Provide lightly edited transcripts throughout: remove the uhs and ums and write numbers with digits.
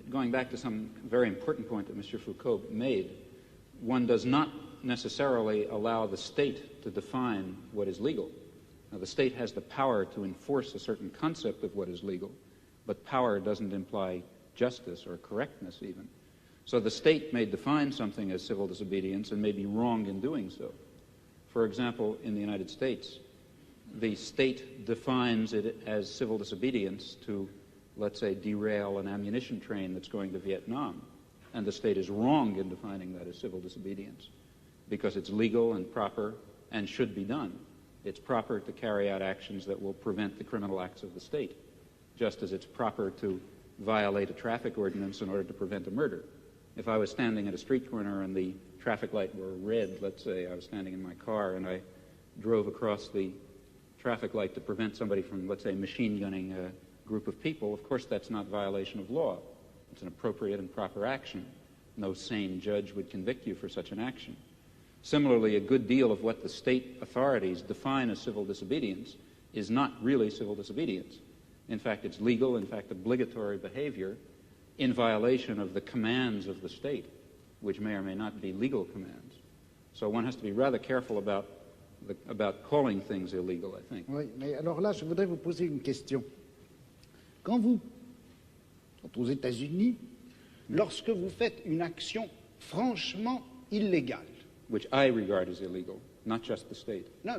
going back to some very important point that Mr. Foucault made, one does not necessarily allow the state to define what is legal. Now, the state has the power to enforce a certain concept of what is legal, but power doesn't imply justice or correctness even. So the state may define something as civil disobedience and may be wrong in doing so. For example, in the United States, the state defines it as civil disobedience to, let's say, derail an ammunition train that's going to Vietnam. And the state is wrong in defining that as civil disobedience because it's legal and proper and should be done. It's proper to carry out actions that will prevent the criminal acts of the state, just as it's proper to violate a traffic ordinance in order to prevent a murder. If I was standing at a street corner and the traffic light were red, let's say I was standing in my car and I drove across the traffic light to prevent somebody from, let's say, machine gunning a group of people, of course that's not violation of law. It's an appropriate and proper action. No sane judge would convict you for such an action. Similarly, a good deal of what the state authorities define as civil disobedience is not really civil disobedience. In fact, it's legal, in fact, obligatory behavior in violation of the commands of the state, which may or may not be legal commands. So one has to be rather careful about calling things illegal, I think. Oui, mais alors là, je voudrais vous poser une question. Quand vous êtes aux États-Unis, lorsque vous faites une action franchement illégale, which I regard as illegal, not just the state. No,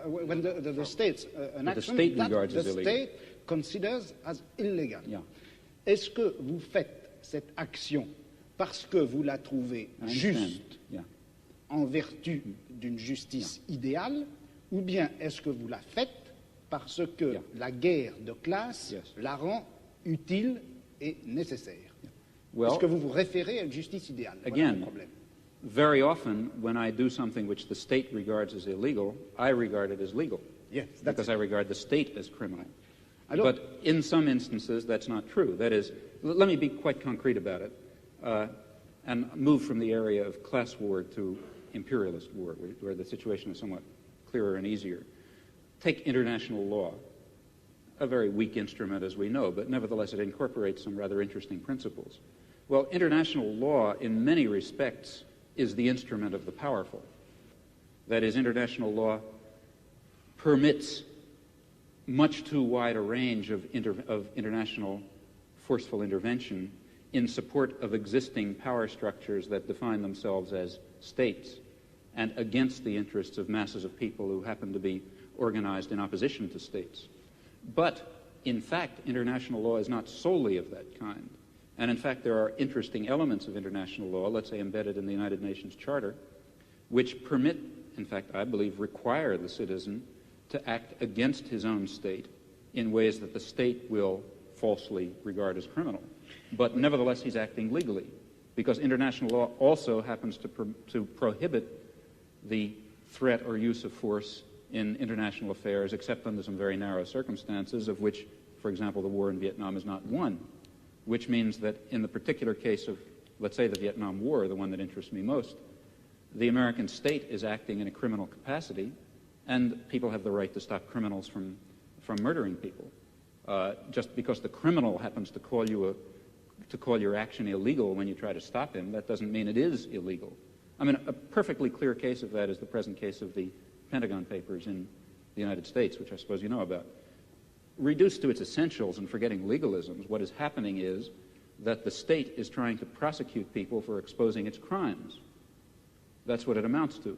when the state's an action state that regards the as illegal. state considers as illegal. Yeah. Est-ce que vous faites cette action parce que vous la trouvez juste en vertu d'une justice idéale, ou bien est-ce que vous la faites parce que la guerre de classe la rend utile et nécessaire? Est-ce que vous vous référez à une justice idéale? Voilà le problème. Very often, when I do something which the state regards as illegal, I regard it as legal. Yes, because I regard the state as criminal. But in some instances, that's not true. That is, let me be quite concrete about it and move from the area of class war to imperialist war, where the situation is somewhat clearer and easier. Take international law, a very weak instrument, as we know, but nevertheless it incorporates some rather interesting principles. Well, international law, in many respects, is the instrument of the powerful. That is, international law permits much too wide a range of international forceful intervention in support of existing power structures that define themselves as states and against the interests of masses of people who happen to be organized in opposition to states. But, in fact, international law is not solely of that kind. And in fact, there are interesting elements of international law, let's say embedded in the United Nations Charter, which permit, in fact, I believe, require the citizen to act against his own state in ways that the state will falsely regard as criminal. But nevertheless, he's acting legally, because international law also happens to prohibit the threat or use of force in international affairs, except under some very narrow circumstances, of which, for example, the war in Vietnam is not one. Which means that in the particular case of, let's say, the Vietnam War, the one that interests me most, the American state is acting in a criminal capacity, and people have the right to stop criminals from murdering people. Just because the criminal happens to call your action illegal when you try to stop him, that doesn't mean it is illegal. I mean, a perfectly clear case of that is the present case of the Pentagon Papers in the United States, which I suppose you know about. Reduced to its essentials and forgetting legalisms, what is happening is that the state is trying to prosecute people for exposing its crimes. That's what it amounts to.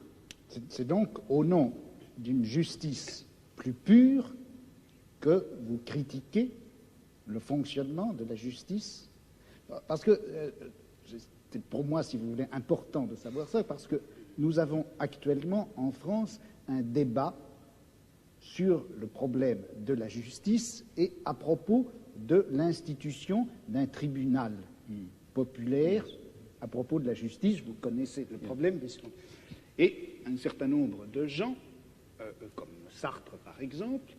C'est donc au nom d'une justice plus pure que vous critiquez le fonctionnement de la justice. Parce que, c'est pour moi, si vous voulez, important de savoir ça, parce que nous avons actuellement en France un débat sur le problème de la justice et à propos de l'institution d'un tribunal populaire à propos de la justice. Vous connaissez le problème. Et un certain nombre de gens, comme Sartre par exemple,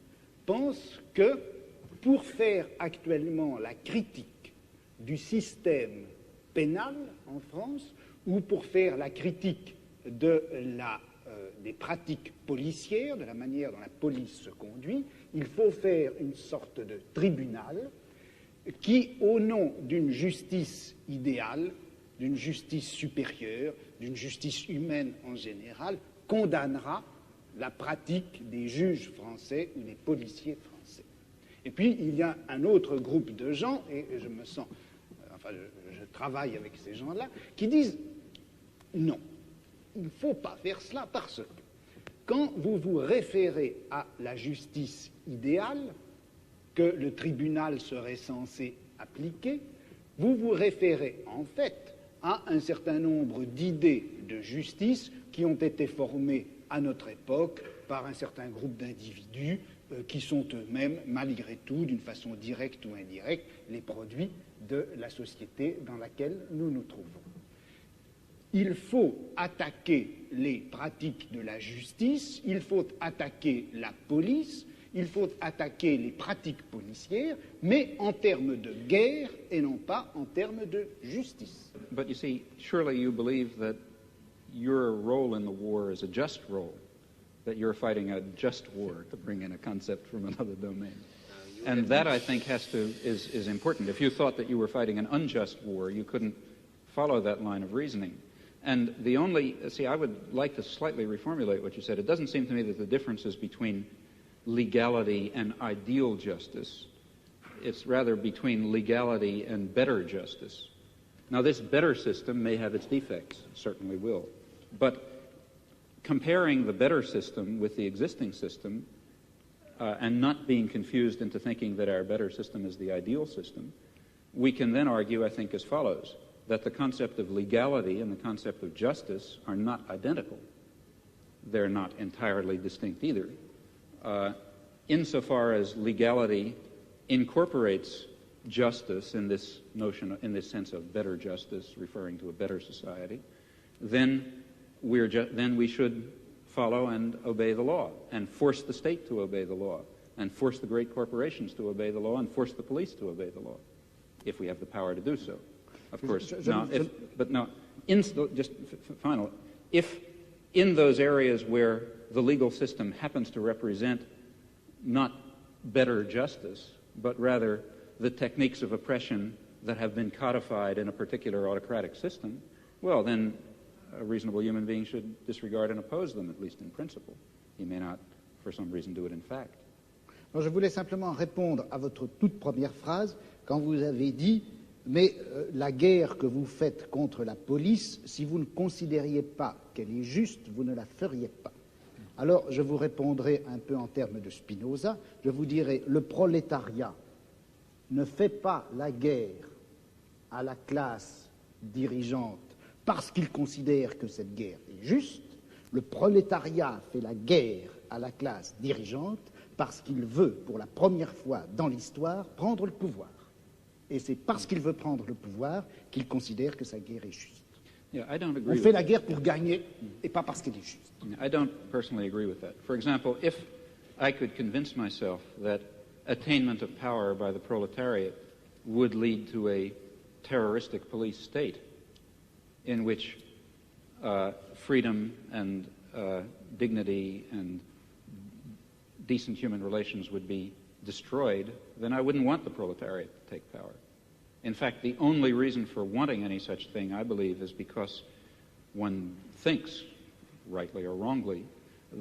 pensent que pour faire actuellement la critique du système pénal en France ou pour faire la critique de des pratiques policières, de la manière dont la police se conduit, il faut faire une sorte de tribunal qui, au nom d'une justice idéale, d'une justice supérieure, d'une justice humaine en général, condamnera la pratique des juges français ou des policiers français. Et puis, il y a un autre groupe de gens, et je me sens, enfin, je travaille avec ces gens-là, qui disent non, il ne faut pas faire cela parce que quand vous vous référez à la justice idéale que le tribunal serait censé appliquer, vous vous référez en fait à un certain nombre d'idées de justice qui ont été formées à notre époque par un certain groupe d'individus qui sont eux-mêmes, malgré tout, d'une façon directe ou indirecte, les produits de la société dans laquelle nous nous trouvons. Il faut attaquer les pratiques de la justice, il faut attaquer la police, il faut attaquer les pratiques policières, mais en termes de guerre et non pas en termes de justice. But you see, surely you believe that your role in the war is a just role, that you're fighting a just war, to bring in a concept from another domain. And that, I think, is important. If you thought that you were fighting an unjust war, you couldn't follow that line of reasoning. And the only, see, I would like to slightly reformulate what you said. It doesn't seem to me that the difference is between legality and ideal justice. It's rather between legality and better justice. Now, this better system may have its defects, certainly will. But comparing the better system with the existing system and not being confused into thinking that our better system is the ideal system, we can then argue, I think, as follows, that the concept of legality and the concept of justice are not identical. They're not entirely distinct either. Insofar as legality incorporates justice in this notion, in this sense of better justice, referring to a better society, then we should follow and obey the law, and force the state to obey the law, and force the great just final, if in those areas where the legal system happens to represent not better justice, but rather the techniques of oppression that have been codified in a particular autocratic system, well, then a reasonable human being should disregard and oppose them, at least in principle. He may not, for some reason, do it in fact. Alors, je voulais simplement répondre à votre toute première phrase quand vous avez dit « Mais la guerre que vous faites contre la police, si vous ne considériez pas qu'elle est juste, vous ne la feriez pas. » Alors, je vous répondrai un peu en termes de Spinoza. Je vous dirai « Le prolétariat ne fait pas la guerre à la classe dirigeante parce qu'il considère que cette guerre est juste. Le prolétariat fait la guerre à la classe dirigeante parce qu'il veut, pour la première fois dans l'histoire, prendre le pouvoir. Et c'est parce qu'il veut prendre le pouvoir qu'il considère que sa guerre est juste. Yeah, I don't agree On fait la guerre pour gagner et pas parce qu'elle est juste. I don't personally agree with that. For example, if I could convince myself that attainment of power by the proletariat would lead to a terroristic police state in which freedom and dignity and decent human relations would be destroyed, then I wouldn't want the proletariat to take power. In fact, the only reason for wanting any such thing, I believe, is because one thinks, rightly or wrongly,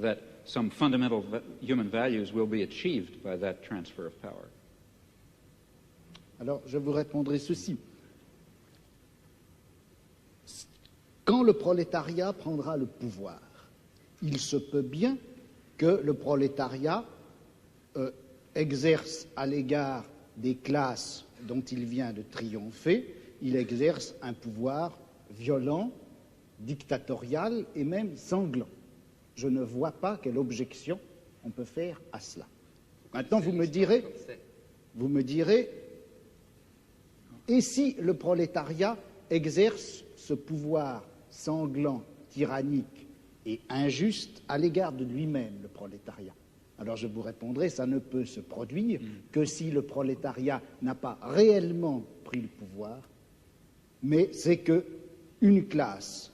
that some fundamental human values will be achieved by that transfer of power. Alors, je vous répondrai ceci. Quand le prolétariat prendra le pouvoir, il se peut bien que le prolétariat exerce à l'égard des classes dont il vient de triompher, il exerce un pouvoir violent, dictatorial et même sanglant. Je ne vois pas quelle objection on peut faire à cela. Maintenant, vous me direz, et si le prolétariat exerce ce pouvoir sanglant, tyrannique et injuste à l'égard de lui-même, le prolétariat? Alors je vous répondrai, ça ne peut se produire que si le prolétariat n'a pas réellement pris le pouvoir, mais c'est qu'une classe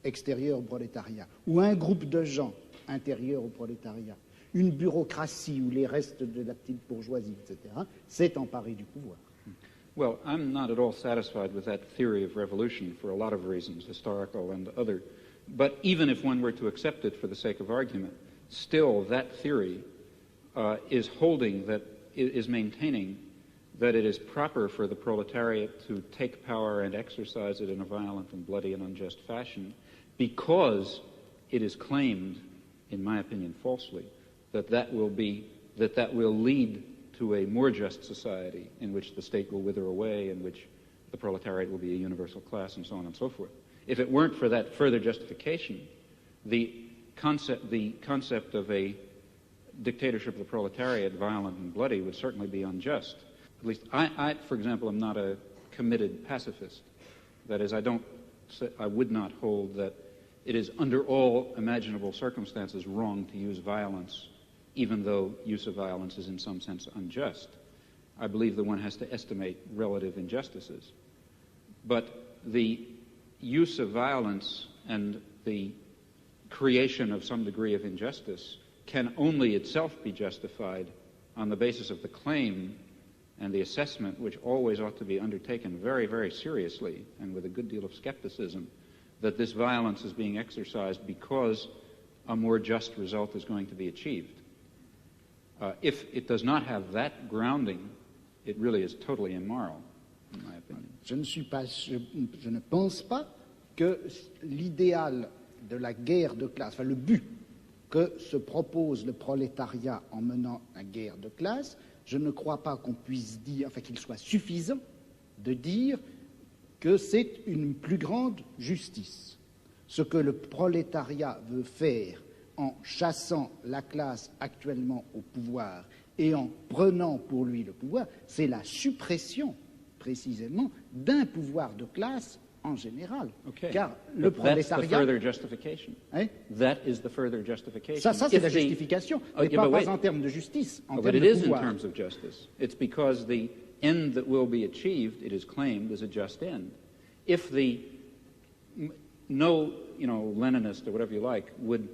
extérieure au prolétariat, ou un groupe de gens intérieurs au prolétariat, une bureaucratie ou les restes de la petite bourgeoisie, etc., s'est emparé du pouvoir. Well, I'm not at all satisfied with that theory of revolution for a lot of reasons, historical and other. But even if one were to accept it for the sake of argument, still that theory is maintaining that it is proper for the proletariat to take power and exercise it in a violent and bloody and unjust fashion, because it is claimed, in my opinion falsely, that will lead to a more just society in which the state will wither away, in which the proletariat will be a universal class, and so on and so forth. If it weren't for that further justification, the concept of a dictatorship of the proletariat, violent and bloody, would certainly be unjust. At least I, for example, am not a committed pacifist. That is, I would not hold that it is under all imaginable circumstances wrong to use violence, even though use of violence is in some sense unjust. I believe that one has to estimate relative injustices. But the use of violence and the creation of some degree of injustice can only itself be justified on the basis of the claim and the assessment, which always ought to be undertaken very, very seriously and with a good deal of skepticism, that this violence is being exercised because a more just result is going to be achieved. If it does not have that grounding, it really is totally immoral, in my opinion. Je ne pense pas que l'idéal de la guerre de classe, enfin le but que se propose le prolétariat en menant la guerre de classe, je ne crois pas qu'on puisse dire, enfin qu'il soit suffisant de dire que c'est une plus grande justice. Ce que le prolétariat veut faire en chassant la classe actuellement au pouvoir et en prenant pour lui le pouvoir, c'est la suppression, précisément, d'un pouvoir de classe en général. Okay. Car le prolétariat... That's the further justification. Hein? That is the further justification. Ça c'est la justification, mais pas en termes de justice, en termes de pouvoir. But it is in terms of justice. It's because the end that will be achieved, it is claimed, is a just end. If no Leninist or whatever you like would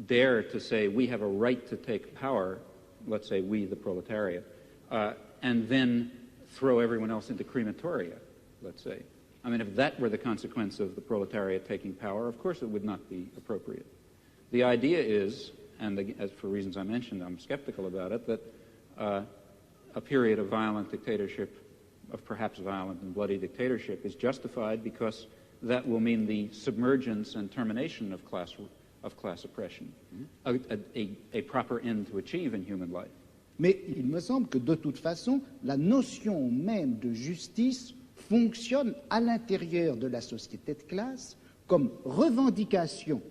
dare to say we have a right to take power, let's say we, the proletariat, and then throw everyone else into crematoria, let's say. I mean, if that were the consequence of the proletariat taking power, of course it would not be appropriate. The idea is, and as for reasons I mentioned, I'm skeptical about it, that a period of violent dictatorship, of perhaps violent and bloody dictatorship, is justified because that will mean the submergence and termination of class oppression, a proper end to achieve in human life. Mais il me semble que de toute façon, la notion même de justice fonctionne à l'intérieur de la société de classe comme revendication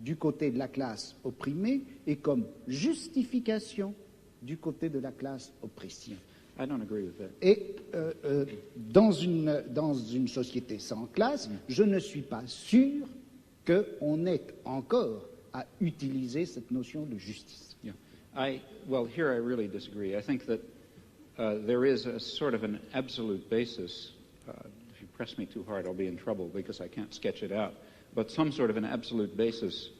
du côté de la classe opprimée et comme justification du côté de la classe opprimée. I don't agree with that. Et dans une société sans classe, je ne suis pas sûr qu'on ait encore à utiliser cette notion de justice. Yeah. Well, here I really disagree. I think that there is a sort of an absolute basis. If you press me too hard, I'll be in trouble because I can't sketch it out. But some sort of an absolute basis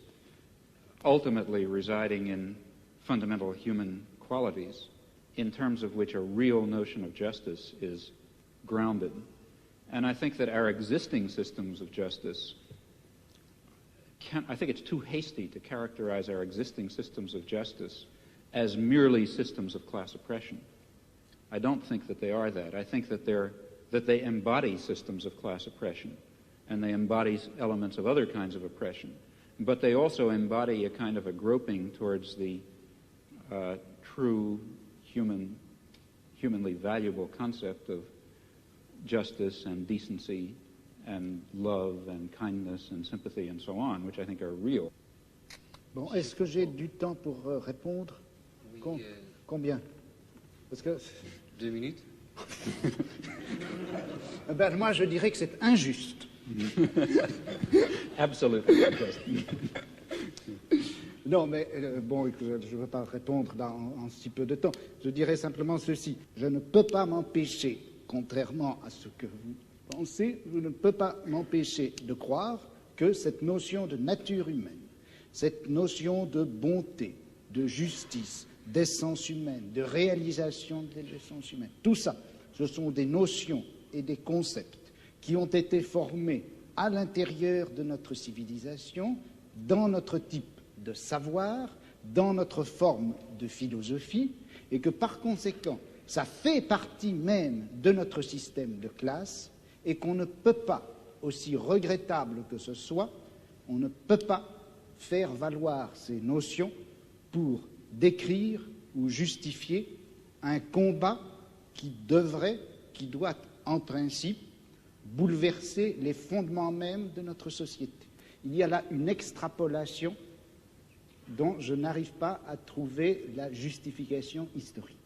ultimately residing in fundamental human qualities in terms of which a real notion of justice is grounded. And I think that our existing systems of justice I think it's too hasty to characterize our existing systems of justice as merely systems of class oppression. I don't think that they are that. I think that they embody systems of class oppression, and they embody elements of other kinds of oppression. But they also embody a kind of a groping towards the true humanly valuable concept of justice and decency and love and kindness and sympathy and so on, which I think are real. Bon, est-ce que j'ai du temps pour répondre? Oui, Combien? Parce que 2 minutes. Ben, moi, je dirais que c'est injuste. Absolutely. Non, mais bon, je ne veux pas répondre en si peu de temps. Je dirais simplement ceci. Je ne peux pas m'empêcher, contrairement à ce que vous pensez, je ne peux pas m'empêcher de croire que cette notion de nature humaine, cette notion de bonté, de justice, d'essence humaine, de réalisation de l'essence humaine, tout ça Ce sont des notions et des concepts qui ont été formés à l'intérieur de notre civilisation, dans notre type de savoir, dans notre forme de philosophie, et que par conséquent, ça fait partie même de notre système de classe, et qu'on ne peut pas, aussi regrettable que ce soit, on ne peut pas faire valoir ces notions pour décrire ou justifier un combat qui doit en principe bouleverser les fondements mêmes de notre société. Il y a là une extrapolation dont je n'arrive pas à trouver la justification historique.